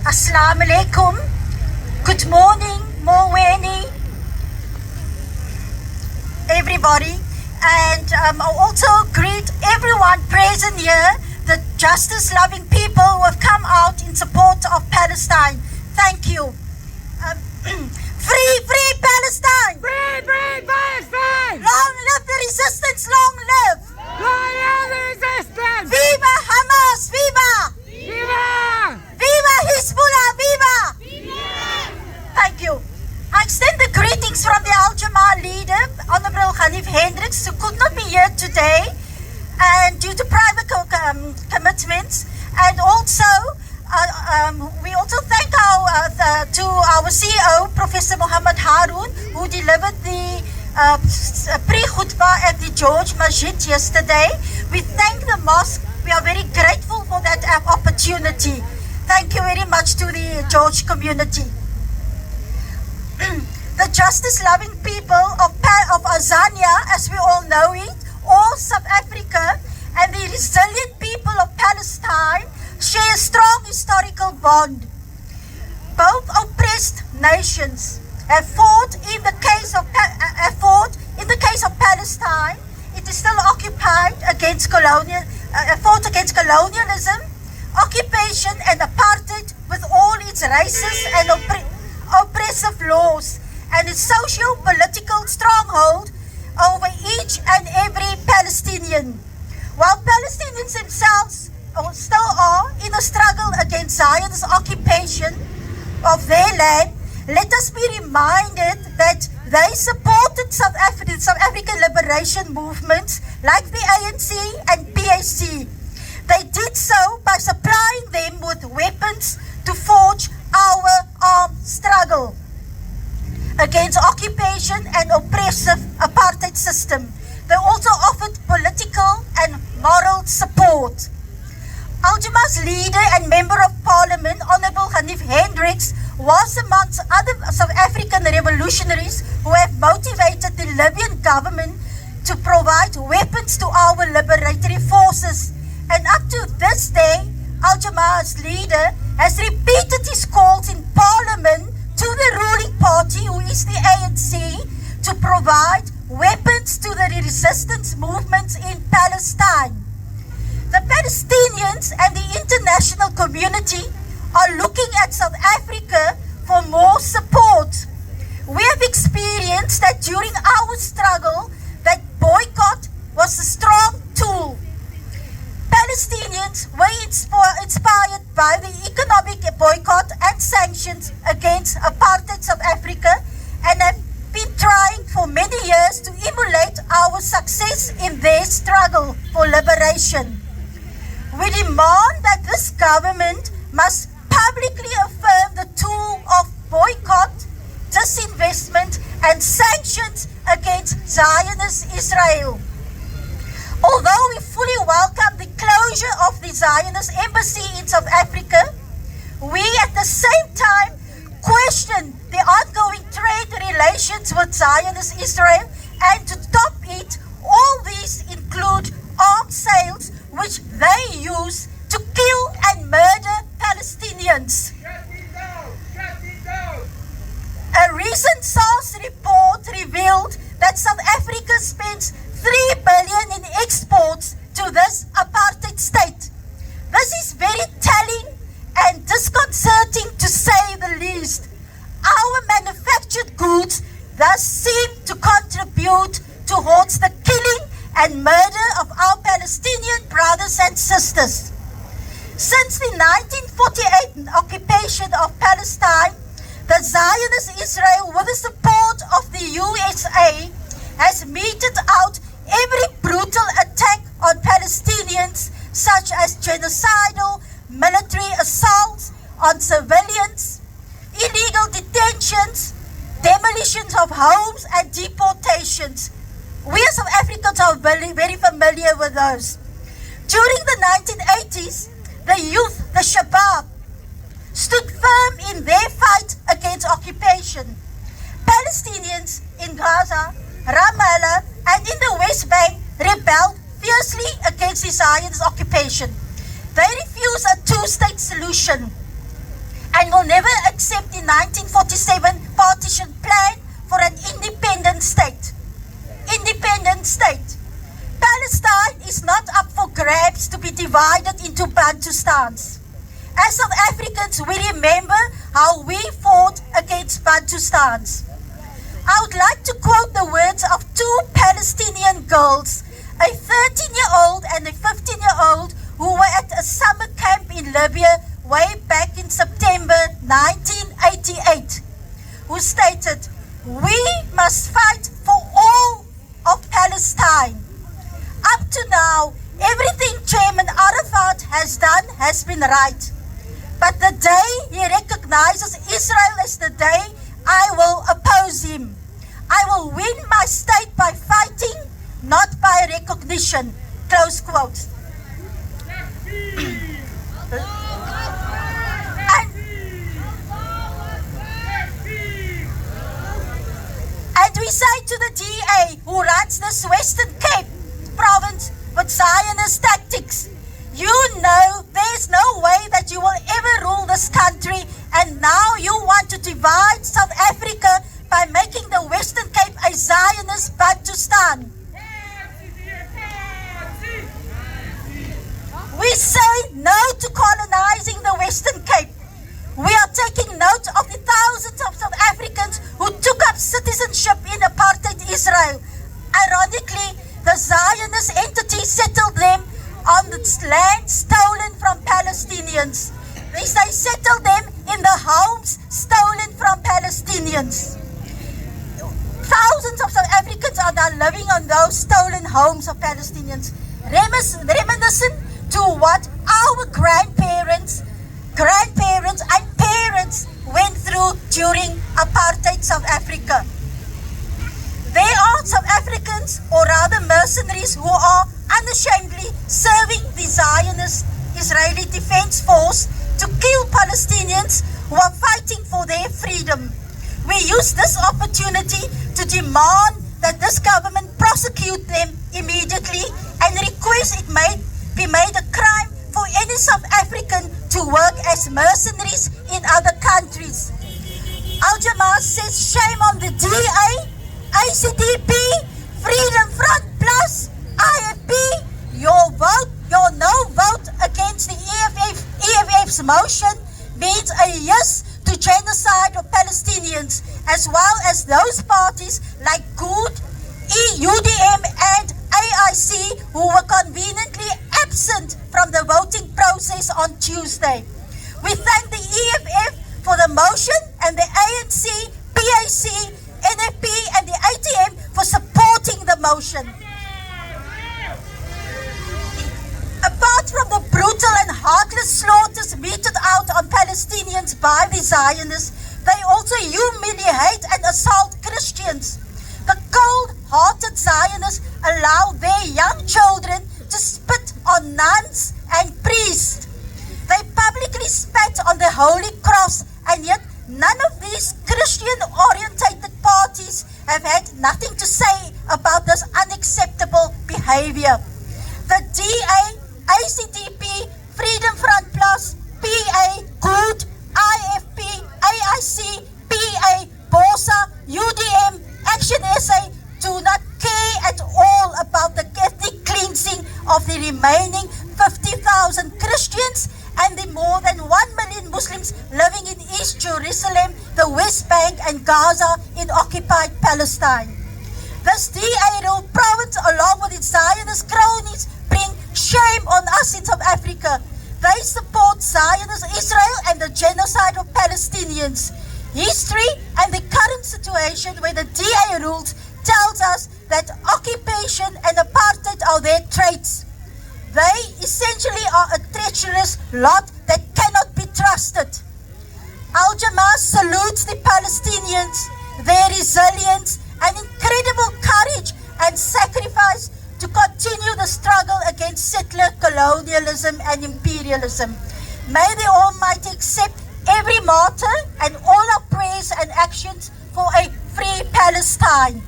Assalamu alaikum. Good morning, Moweni, everybody. And I also greet everyone present here, the justice-loving people who have come out in support of Palestine. Thank you. Free Palestine! Free Palestine! Long live the resistance, long live! Long live the resistance! Viva Hamas, viva! Viva! Viva Hezbollah, viva! Thank you. I extend the greetings from the Al-Jamaa leader, Honorable Khalif Hendricks, who could not be here today and due to private commitments. And also, we also thank our CEO, Professor Muhammad Haroon, who delivered the pre-khutbah at the George Masjid yesterday. We thank the mosque. We are very grateful for that opportunity. Thank you very much to the George community. The justice-loving people of Azania, as we all know it, all South Africa, and the resilient people of Palestine share a strong historical bond. Both oppressed nations have fought in the case of Palestine. It is still occupied against fought against colonialism, occupation, and apartheid, with all its racist and oppressive laws and its socio-political stronghold over each and every Palestinian. While Palestinians themselves still are in a struggle against Zionist occupation of their land, let us be reminded that they supported South African liberation movements like the ANC and PAC. They did so by supplying them with weapons to forge our armed struggle against occupation and oppressive apartheid system. They also offered political and moral support. Al-Jamaa's leader and Member of Parliament, Honorable Khalif Hendricks, was amongst other South African revolutionaries who have motivated the Libyan government to provide weapons to our liberatory forces. And up to this day, Al-Jamaa's leader has repeated his calls in Parliament to the ruling party, who is the ANC, to provide weapons to the resistance movements in Palestine. The Palestinians and the international community are looking at South Africa for more support. We have experienced that during our struggle, that boycott was a strong tool. Palestinians were inspired by the economic boycott and sanctions against apartheid South Africa and have been trying for many years to emulate our success in their struggle for liberation. We demand that this government must publicly affirm the tool of boycott, disinvestment, and sanctions against Zionist Israel. Although we fully welcome the closure of the Zionist embassy in South Africa, we at the same time question the ongoing trade relations with Zionist Israel, and to top it, all these include arms sales which they use to kill and murder Palestinians. A recent SARS report revealed that South Africa spends $3 billion in exports to this apartheid state. This is very telling and disconcerting, to say the least. Our manufactured goods thus seem to contribute towards the killing and murder of our Palestinian brothers and sisters. Since the 1948 occupation of Palestine, the Zionist Israel, with the support of the USA, has meted out every brutal attack on Palestinians, such as genocidal military assaults on civilians, illegal detentions, demolitions of homes, and deportations. We as South Africans are very familiar with those. During the 1980s, the youth, the Shabab, stood firm in their fight against occupation. Palestinians in Gaza, Ramallah, and in the West Bank rebelled fiercely against the Zionist occupation. They refused a two-state solution and will never accept the 1947 partition plan for an independent state. Independent state. Palestine is not up for grabs to be divided into Bantustans. As South Africans, we remember how we fought against Bantustans. I would like to quote the words of two Palestinian girls, a 13-year-old and a 15-year-old, who were at a summer camp in Libya way back in September 1988, who stated, "We must fight for all of Palestine. Up to now, everything Chairman Arafat has done has been right. But the day he recognizes Israel as the day I will oppose him. I will win my state by fighting, not by recognition." Close quote. And we say to the DA who runs this Western Cape province with Zionist tactics, you know there's no way that you will ever rule this country, and now you want to divide South Africa by making the Western Cape a Zionist Bantustan. We say no to colonizing the Western Cape. We are taking note of the thousands of South Africans who took up citizenship in apartheid Israel. Ironically, the Zionist entity settled them on the land stolen from Palestinians. They settled them in the homes stolen from Palestinians. Thousands of South Africans are now living on those stolen homes of Palestinians, reminiscent to what our grandparents and parents went through during apartheid South Africa. There are South Africans, or rather mercenaries, who are unashamedly serving the Zionist Israeli Defense Force to kill Palestinians who are fighting for their freedom. We use this opportunity to demand that this government prosecute them immediately and request it be made a crime for any South African to work as mercenaries in other countries. Al-Jamaa says shame on the DA, ACDP, Freedom Front Plus, IFP. Your no vote against the EFF's motion means a yes to genocide of Palestinians, as well as those parties like GOOD, UDM and AIC who were conveniently absent from the voting process on Tuesday. We thank the EFF for the motion and the ANC, PAC, NFP and the ATM for supporting the motion. Apart from the brutal and heartless slaughters meted out on Palestinians by the Zionists, they also humiliate and assault Christians. The cold-hearted Zionists allow their young children to spit on nuns and priests. They publicly spat on the Holy Cross, and yet none of these Christian-orientated parties have had nothing to say about this unacceptable behavior. The DA, ACDP, Freedom Front Plus, PA, GOOD, IFP, AIC, PA, BOSA, UDM, Action SA do not care at all about the ethnic cleansing of the remaining 50,000 Christians and the more than 1 million Muslims living in East Jerusalem, the West Bank and Gaza in occupied Palestine. This DA-ruled province, along with its Zionist cronies, bring shame on us in South Africa. They support Zionist Israel and the genocide of Palestinians. History and the current situation where the DA rules tells us that occupation and apartheid are their traits. They essentially are a treacherous lot that cannot be trusted. Al-Jamaa salutes the Palestinians, their resilience and incredible courage and sacrifice to continue the struggle against settler colonialism and imperialism. May the Almighty accept every martyr and all our prayers and actions for a free Palestine.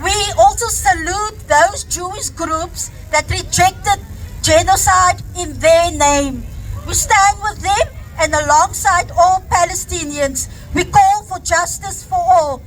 We also salute those Jewish groups that rejected genocide in their name. We stand with them and alongside all Palestinians, we call for justice for all